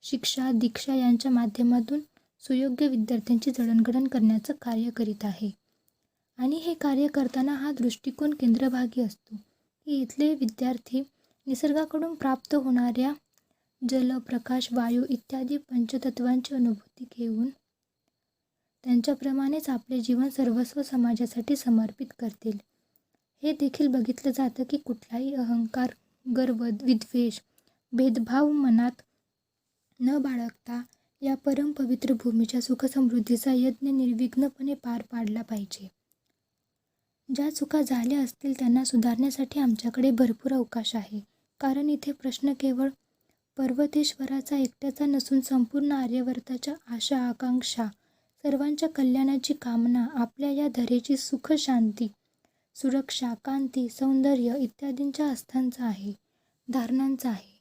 शिक्षा, दीक्षा यांच्या माध्यमातून सुयोग्य विद्यार्थ्यांची जडणघडण करण्याचं कार्य करीत आहे. आणि हे कार्य करताना हा दृष्टिकोन केंद्रभागी असतो की इथले विद्यार्थी निसर्गाकडून प्राप्त होणाऱ्या जल, प्रकाश, वायू इत्यादी पंचतत्वांची अनुभूती घेऊन त्यांच्याप्रमाणेच आपले जीवन सर्वस्व समाजासाठी समर्पित करतील. हे देखील बघितलं जातं की कुठलाही अहंकार, गर्व, विद्वेष, भेदभाव मनात न बाळगता या परमपवित्र भूमीच्या सुखसमृद्धीचा यज्ञ निर्विघ्नपणे पार पाडला पाहिजे. ज्या चुका झाल्या असतील त्यांना सुधारण्यासाठी आमच्याकडे भरपूर अवकाश आहे. कारण इथे प्रश्न केवळ पर्वतेश्वराचा एकट्याचा नसून संपूर्ण आर्यावर्ताच्या आशा, आकांक्षा, सर्वांच्या कल्याणाची कामना, आपल्या या धरेची सुख, शांती, सुरक्षा, कांती, सौंदर्य इत्यादींच्या आस्थांचा आहे, धारणांचा आहे.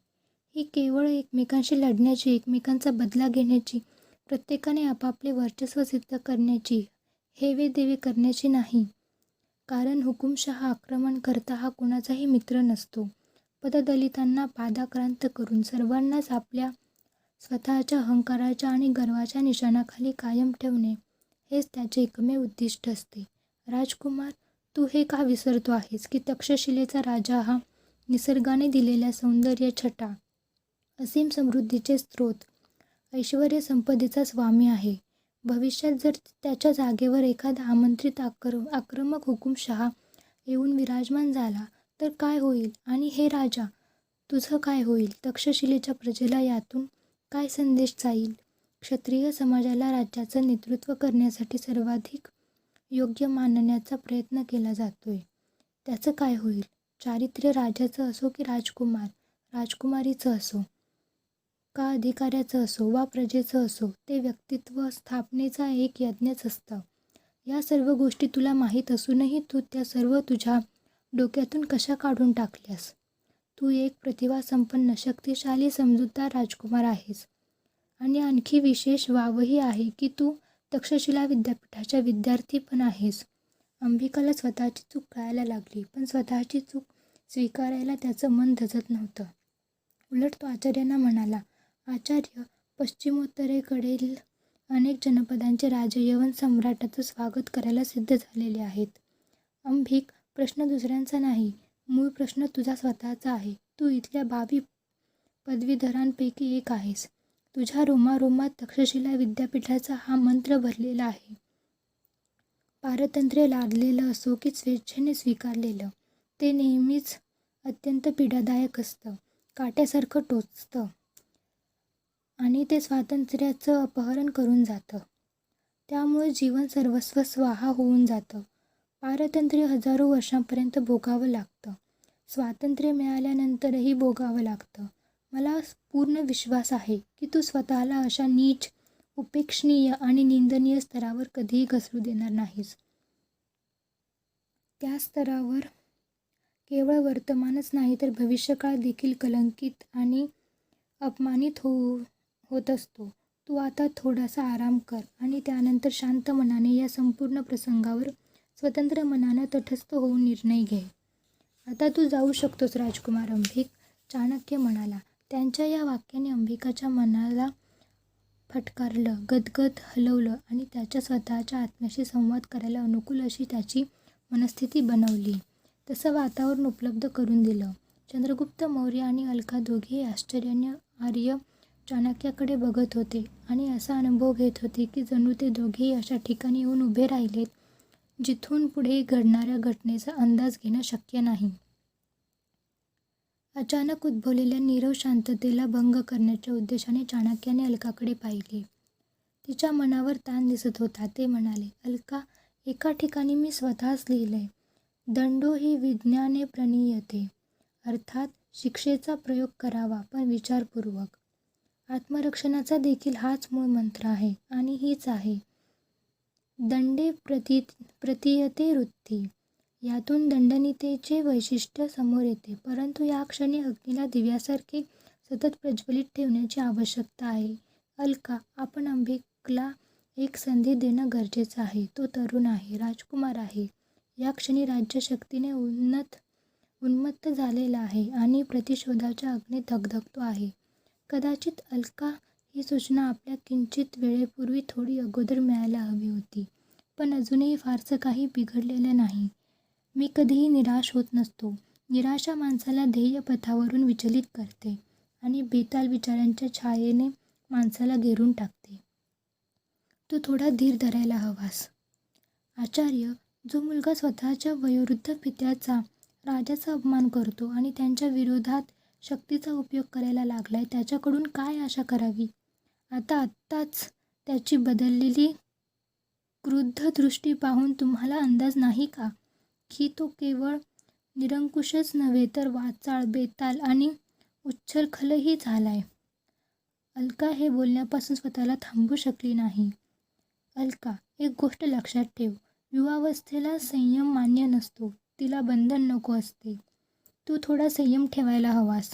ही केवळ एकमेकांशी लढण्याची, एकमेकांचा बदला घेण्याची, प्रत्येकाने आपापले वर्चस्व सिद्ध करण्याची, हेवेदेवे करण्याची नाही. कारण हुकुमशहा, आक्रमणकर्ता हा कोणाचाही मित्र नसतो. पददलितांना पादाक्रांत करून सर्वांनाच आपल्या स्वतःच्या अहंकाराच्या आणि गर्वाच्या निशाणाखाली कायम ठेवणे हेच त्याचे एकमेव उद्दिष्ट असते. राजकुमार, तू हे का विसरतो आहेस की तक्षशिलेचा राजा हा निसर्गाने दिलेल्या सौंदर्य छटा, असीम समृद्धीचे स्रोत, ऐश्वर्य संपदेचा स्वामी आहे. भविष्यात जर त्याच्या जागेवर एखादा आमंत्रित आक्रमक हुकुमशहा येऊन विराजमान झाला तर काय होईल? आणि हे राजा, तुझं काय होईल? तक्षशिलेच्या प्रजेला यातून काय संदेश जाईल? क्षत्रिय समाजाला राज्याचं नेतृत्व करण्यासाठी सर्वाधिक योग्य मानण्याचा प्रयत्न केला जातोय. त्याचं काय होईल? चारित्र्य राजाचं असो की राजकुमारीचं असो, का अधिकाऱ्याचं असो वा प्रजेचं असो, ते व्यक्तित्व स्थापनेचा एक यज्ञच असतं. या सर्व गोष्टी तुला माहीत असूनही तू त्या सर्व तुझ्या डोक्यातून कशा काढून टाकल्यास? तू एक प्रतिभासंपन्न, शक्तिशाली, समजूतदार राजकुमार आहेस. आणि आणखी विशेष वावही आहे की तू तक्षशिला विद्यापीठाच्या विद्यार्थी पण आहेस. अंबिकाला स्वतःची चूक कळायला लागली, पण स्वतःची चूक स्वीकारायला त्याचं मन धजत नव्हतं. उलट तो आचार्यांना म्हणाला, आचार्य, पश्चिमोत्तरेकडील अनेक जनपदांचे राजे यवन सम्राटाचं स्वागत करायला सिद्ध झालेले आहेत. अंबिक, प्रश्न दुसऱ्यांचा नाही, मूळ प्रश्न तुझा स्वतःचा आहे. तू इथल्या भावी पदवीधरांपैकी एक आहेस. तुझ्या रोमारोमात तक्षशिला विद्यापीठाचा हा मंत्र भरलेला आहे. पारतंत्र्य लादलेलं असो की स्वेच्छेने स्वीकारलेलं, ते नेहमीच अत्यंत पीडादायक असतं, काट्यासारखं टोचतं आणि ते स्वातंत्र्याचं अपहरण करून जातं. त्यामुळे जीवन सर्वस्व स्वाहा होऊन जातं. पारतंत्र्य हजारो वर्षांपर्यंत भोगावं लागतं. स्वातंत्र्य मिळाल्यानंतरही भोगावं लागतं. मला पूर्ण विश्वास आहे की तू स्वतःला अशा नीच, उपेक्षणीय आणि निंदनीय स्तरावर कधीही घसरू देणार नाहीस. त्या स्तरावर केवळ वर्तमानच नाही तर भविष्यकाळ देखील कलंकित आणि अपमानित होत असतो. तू आता थोडासा आराम कर आणि त्यानंतर शांत मनाने या संपूर्ण प्रसंगावर स्वतंत्र मनानं तटस्थ होऊन निर्णय घे. आता तू जाऊ शकतोस राजकुमार अंबिक, चाणक्य म्हणाला. त्यांच्या या वाक्याने अंबिकाच्या मनाला फटकारलं, गदगद हलवलं आणि त्याच्या स्वतःच्या आत्म्याशी संवाद करायला अनुकूल अशी त्याची मनस्थिती बनवली. तसं वातावरण उपलब्ध करून दिलं. चंद्रगुप्त मौर्य आणि अलका दोघेही आश्चर्याने आर्य चाणक्याकडे बघत होते आणि असा अनुभव घेत होते की जणू ते दोघेही अशा ठिकाणी येऊन उभे राहिलेत जिथून पुढे घडणाऱ्या घटनेचा अंदाज घेणं शक्य नाही. अचानक उद्भवलेल्या नीरव शांततेला भंग करण्याच्या उद्देशाने चाणक्याने अलकाकडे पाहिले. तिच्या मनावर ताण दिसत होता. ते म्हणाले, अलका, एका ठिकाणी मी स्वतःच लिहिलंय, दंडो हि विज्ञाने प्रणीयते. अर्थात शिक्षेचा प्रयोग करावा, पण विचारपूर्वक. आत्मरक्षणाचा देखील हाच मूळ मंत्र आहे आणि हीच आहे दंडे प्रतीयते वृत्ती. यातून दंडनीतेचे वैशिष्ट्य समोर येते. परंतु या क्षणी अग्नीला दिव्यासारखे सतत प्रज्वलित ठेवण्याची आवश्यकता आहे. अलका, आपण अंबिकला एक संधी देणं गरजेचं आहे. तो तरुण आहे, राजकुमार आहे, या क्षणी राज्यशक्तीने उन्मत्त झालेला आहे आणि प्रतिशोधाच्या अग्नीत धगधगतो आहे. कदाचित अलका, ही सूचना आपल्या किंचित वेळेपूर्वी थोडी अगोदर मिळायला हवी होती. पण अजूनही फारसं काही बिघडलेलं नाही. मी कधीही निराश होत नसतो. निराशा माणसाला ध्येयपथावरून विचलित करते आणि बेताल विचारांच्या छायेने माणसाला घेरून टाकते. तू थोडा धीर धरायला हवास. आचार्य, जो मुलगा स्वतःच्या वयोवृद्ध पित्याचा, राजाचा अपमान करतो आणि त्यांच्या विरोधात शक्तीचा उपयोग करायला लागलाय, त्याच्याकडून काय आशा करावी? आत्ताच त्याची बदललेली क्रुद्ध दृष्टी पाहून तुम्हाला अंदाज नाही का की तो केवळ निरंकुशच नव्हे तर वाचाळ, बेताल आणि उच्छलखलही झालाय. अलका हे बोलण्यापासून स्वतःला थांबवू शकली नाही. अलका, एक गोष्ट लक्षात ठेव, युवावस्थेला संयम मान्य नसतो. तिला बंधन नको असते. तू थोडा संयम ठेवायला हवास.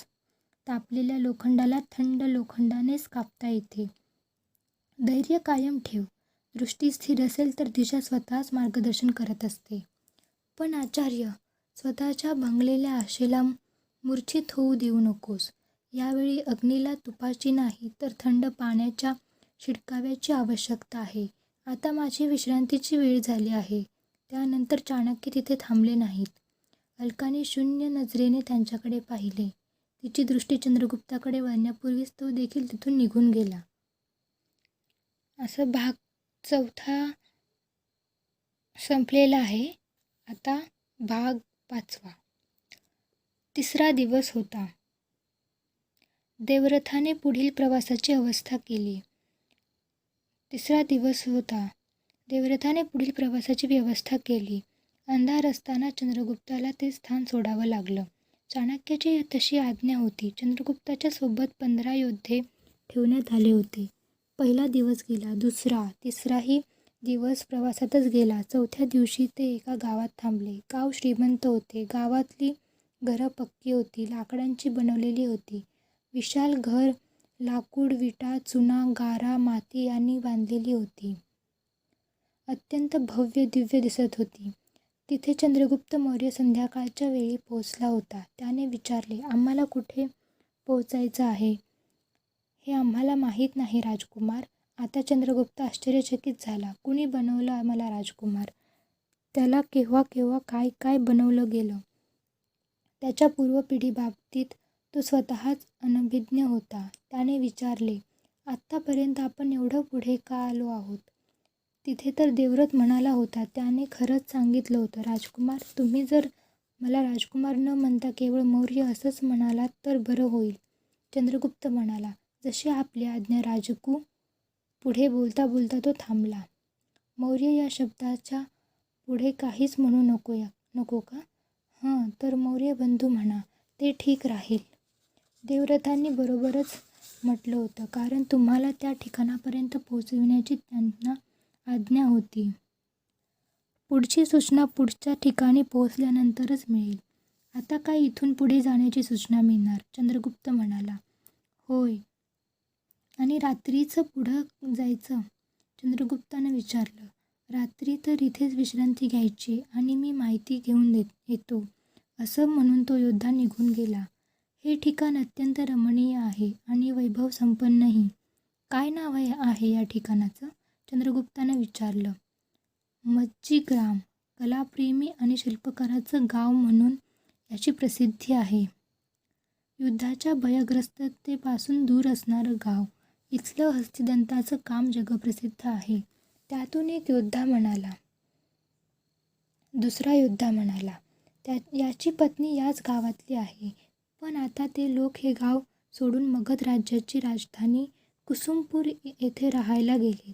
तापलेल्या लोखंडाला थंड लोखंडानेच कापता येते. धैर्य कायम ठेव. दृष्टी स्थिर असेल तर दिशा स्वतःच मार्गदर्शन करत असते. पण आचार्य, स्वतःच्या भंगलेल्या आशेला मूर्छित होऊ देऊ नकोस. यावेळी अग्नीला तुपाची नाही तर थंड पाण्याच्या शिडकाव्याची आवश्यकता आहे. आता माझी विश्रांतीची वेळ झाली आहे. त्यानंतर चाणक्य तिथे थांबले नाहीत. अलकाने शून्य नजरेने त्यांच्याकडे पाहिले. तिची दृष्टी चंद्रगुप्ताकडे वळण्यापूर्वीच तो देखील तिथून निघून गेला. असं भाग 4 संपलेला आहे. आता भाग 5. तिसरा दिवस होता. देवरथाने पुढील प्रवासाची अवस्था केली. देवरथाने पुढील प्रवासाची व्यवस्था केली. अंधार असताना चंद्रगुप्ताला ते स्थान सोडावं लागलं. चाणक्याची तशी आज्ञा होती. चंद्रगुप्ताच्या सोबत 15 योद्धे ठेवण्यात आले होते. पहिला दिवस गेला. दुसरा, तिसराही दिवस प्रवासातच गेला. चौथ्या दिवशी ते एका गावात थांबले. गाव श्रीमंत होते. गावातली घरं पक्की होती, लाकडांची बनवलेली होती. विशाल घर लाकूड, विटा, चुना, गारा, माती यांनी बांधलेली होती. अत्यंत भव्य दिव्य दिसत होती. तिथे चंद्रगुप्त मौर्य संध्याकाळच्या वेळी पोहोचला होता. त्याने विचारले, आम्हाला कुठे पोहोचायचं आहे? हे आम्हाला माहीत नाही राजकुमार. आता चंद्रगुप्त आश्चर्यचकित झाला. कुणी बनवलं मला राजकुमार? त्याला केव्हा काय काय बनवलं गेलं? त्याच्या पूर्वपिढीबाबतीत तो स्वतःच अनभिज्ञ होता. त्याने विचारले, आत्तापर्यंत आपण एवढं पुढे का आलो आहोत? तिथे तर देवव्रत म्हणाला होता. त्याने खरंच सांगितलं होतं. राजकुमार, तुम्ही जर मला राजकुमार न म्हणता केवळ मौर्य असंच म्हणालात तर बरं होईल. चंद्रगुप्त म्हणाला, जशी आपली आज्ञा राजकू. पुढे बोलता बोलता तो थांबला. मौर्य या शब्दाच्या पुढे काहीच म्हणू नको का? तर मौर्य बंधू म्हणा, ते ठीक राहील. देवव्रतांनी बरोबरच म्हटलं होतं, कारण तुम्हाला त्या ठिकाणापर्यंत पोहोचविण्याची त्यांना आज्ञा होती. पुढची सूचना पुढच्या ठिकाणी पोहोचल्यानंतरच मिळेल. आता काय इथून पुढे जाण्याची सूचना मिळणार? चंद्रगुप्त म्हणाला. होय. आणि रात्रीचं पुढं जायचं? चंद्रगुप्तानं विचारलं. रात्री तर इथेच विश्रांती घ्यायची आणि मी माहिती घेऊन येतो, असं म्हणून तो योद्धा निघून गेला. हे ठिकाण अत्यंत रमणीय आहे आणि वैभव संपन्नही. काय नाव आहे या ठिकाणाचं? चंद्रगुप्तानं विचारलं. मज्जीग्राम. कलाप्रेमी आणि शिल्पकाराचं गाव म्हणून याची प्रसिद्धी आहे. युद्धाच्या भयग्रस्ततेपासून दूर असणारं गाव. इथलं हस्तिदंताचं काम जगप्रसिद्ध आहे. त्यातून एक योद्धा म्हणाला. दुसरा योद्धा म्हणाला, याची पत्नी याच गावातली आहे. पण आता ते लोक हे गाव सोडून मगध राज्याची राजधानी कुसुमपूर येथे राहायला गेलेत.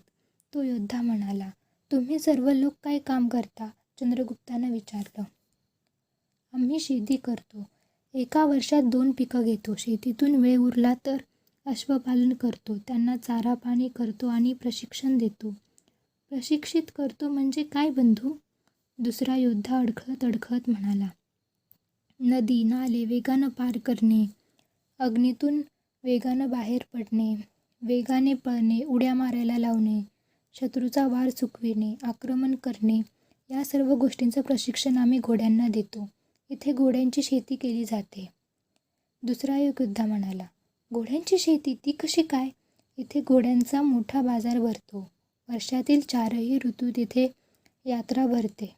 तो योद्धा म्हणाला, तुम्ही सर्व लोक काय काम करता? चंद्रगुप्तानं विचारलं. आम्ही शेती करतो. एका वर्षात 2 पिकं घेतो. शेतीतून वेळ उरला तर अश्वपालन करतो. त्यांना चारा पाणी करतो आणि प्रशिक्षण देतो. प्रशिक्षित करतो म्हणजे काय बंधू? दुसरा योद्धा अडखळत म्हणाला. नदी नाले वेगानं पार करणे, अग्नीतून वेगानं बाहेर पडणे, वेगाने पळणे, उड्या मारायला लावणे, शत्रूचा वार चुकविणे, आक्रमण करणे, या सर्व गोष्टींचं प्रशिक्षण आम्ही घोड्यांना देतो. इथे घोड्यांची शेती केली जाते. दुसरा एक योद्धा म्हणाला, घोड्यांची शेती ती कशी काय? इथे घोड्यांचा मोठा बाजार भरतो. वर्षातील 4ही ऋतूत इथे यात्रा भरते.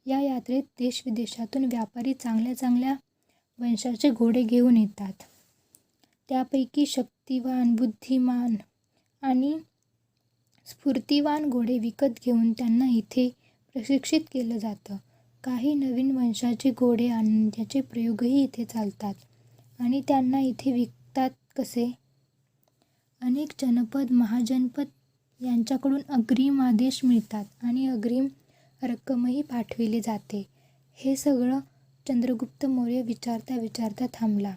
या यात्रेत देशविदेशातून व्यापारी चांगल्या चांगल्या वंशाचे घोडे घेऊन येतात. त्यापैकी शक्तिवान, बुद्धिमान आणि स्फूर्तिवान घोडे विकत घेऊन त्यांना इथे प्रशिक्षित केलं जातं. काही नवीन वंशाचे घोडे आणण्याचे प्रयोगही इथे चालतात आणि त्यांना इथे विकतात कसे? अनेक जनपद, महाजनपद यांच्याकडून अग्रिम आदेश मिळतात आणि अग्रिम रक्कमही पाठविली जाते. हे सगळं चंद्रगुप्त मौर्य विचारता थांबला.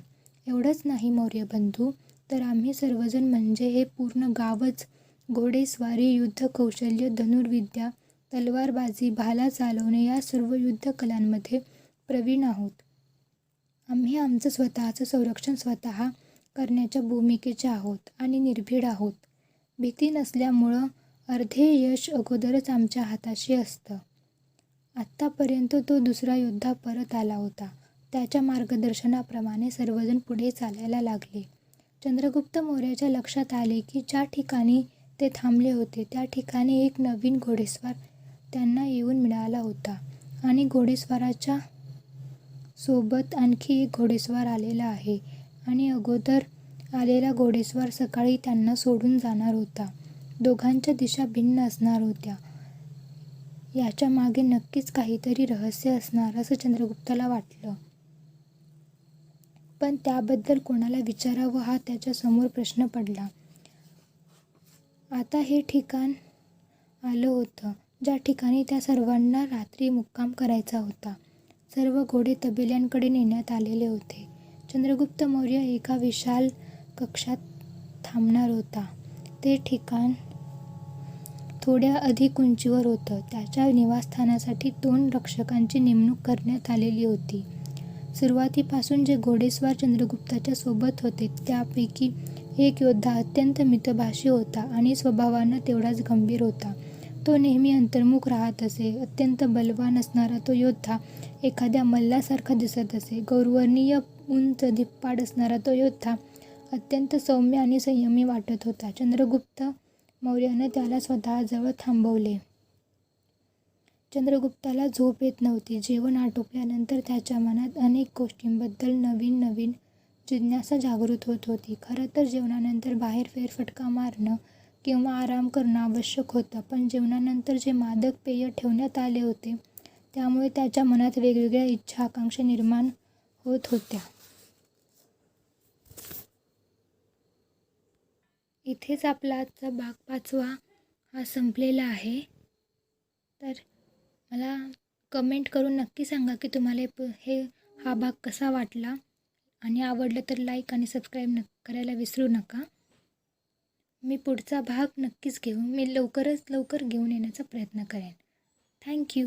एवढंच नाही मौर्य बंधू, तर आम्ही सर्वजण म्हणजे हे पूर्ण गावच घोडेस्वारी, युद्ध कौशल्य, धनुर्विद्या, तलवारबाजी, भाला चालवणे या सर्व युद्ध कलांमध्ये प्रवीण आहोत. आम्ही आमचं स्वतःचं संरक्षण स्वतः करण्याच्या भूमिकेचे आहोत आणि निर्भीड आहोत. भीती नसल्यामुळं अर्धे यश अगोदरच आमच्या हाताशी असतं. आत्तापर्यंत तो दुसरा योद्धा परत आला होता. त्याच्या मार्गदर्शनाप्रमाणे सर्वजण पुढे चालायला लागले. चंद्रगुप्त मौर्याच्या लक्षात आले की ज्या ठिकाणी ते थांबले होते त्या ठिकाणी एक नवीन घोडेस्वार त्यांना येऊन मिळाला होता आणि घोडेस्वाराच्या सोबत आणखी एक घोडेस्वार आलेला आहे आणि अगोदर आलेला घोडेस्वार सकाळी त्यांना सोडून जाणार होता. दोघांच्या दिशा भिन्न असणार होत्या. याच्या मागे नक्कीच काहीतरी रहस्य असणार असं चंद्रगुप्ताला वाटलं. पण त्याबद्दल कोणाला विचारावं हा त्याच्या समोर प्रश्न पडला. आता हे ठिकाण आलं होतं ज्या ठिकाणी त्या सर्वांना रात्री मुक्काम करायचा होता. सर्व घोडे तबेल्यांकडे नेण्यात आलेले होते. चंद्रगुप्त मौर्य एका विशाल कक्षात थांबणार होता. ते ठिकाण थोड्या अधिक उंचीवर होतं. त्याच्या निवासस्थानासाठी 2 रक्षकांची नेमणूक करण्यात आलेली होती. सुरुवातीपासून जे घोडेस्वार चंद्रगुप्ताच्या सोबत होते त्यापैकी एक योद्धा अत्यंत मितभाषी होता आणि स्वभावानं तेवढाच गंभीर होता. तो नेहमी अंतर्मुख राहत असे. अत्यंत बलवान असणारा तो योद्धा एखाद्या मल्लासारखा दिसत असे. गौरवर्णीय उंच धिप्पाड असणारा तो योद्धा अत्यंत सौम्य आणि संयमी वाटत होता. चंद्रगुप्त मौर्यानं त्याला स्वतःजवळ थांबवले. चंद्रगुप्ताला झोप येत नव्हती. जेवण आटोपल्यानंतर त्याच्या मनात अनेक गोष्टींबद्दल नवीन जिज्ञासा जागृत होत होती. खरं तर जेवणानंतर बाहेर फेरफटका मारणं किंवा आराम करणं आवश्यक होतं, पण जेवणानंतर जे मादक पेय ठेवण्यात आले होते त्यामुळे त्याच्या मनात वेगवेगळ्या इच्छा, आकांक्षा निर्माण होत होत्या. इथेच आपला आजचा भाग 5वा हा संपलेला आहे. तर मला कमेंट करून नक्की सांगा की तुम्हाला हा भाग कसा वाटला आणि आवडलं तर लाईक आणि सबस्क्राईब करायला विसरू नका. मी पुढचा भाग नक्कीच मी लवकरात लवकर घेऊन येण्याचा प्रयत्न करेन. थँक्यू.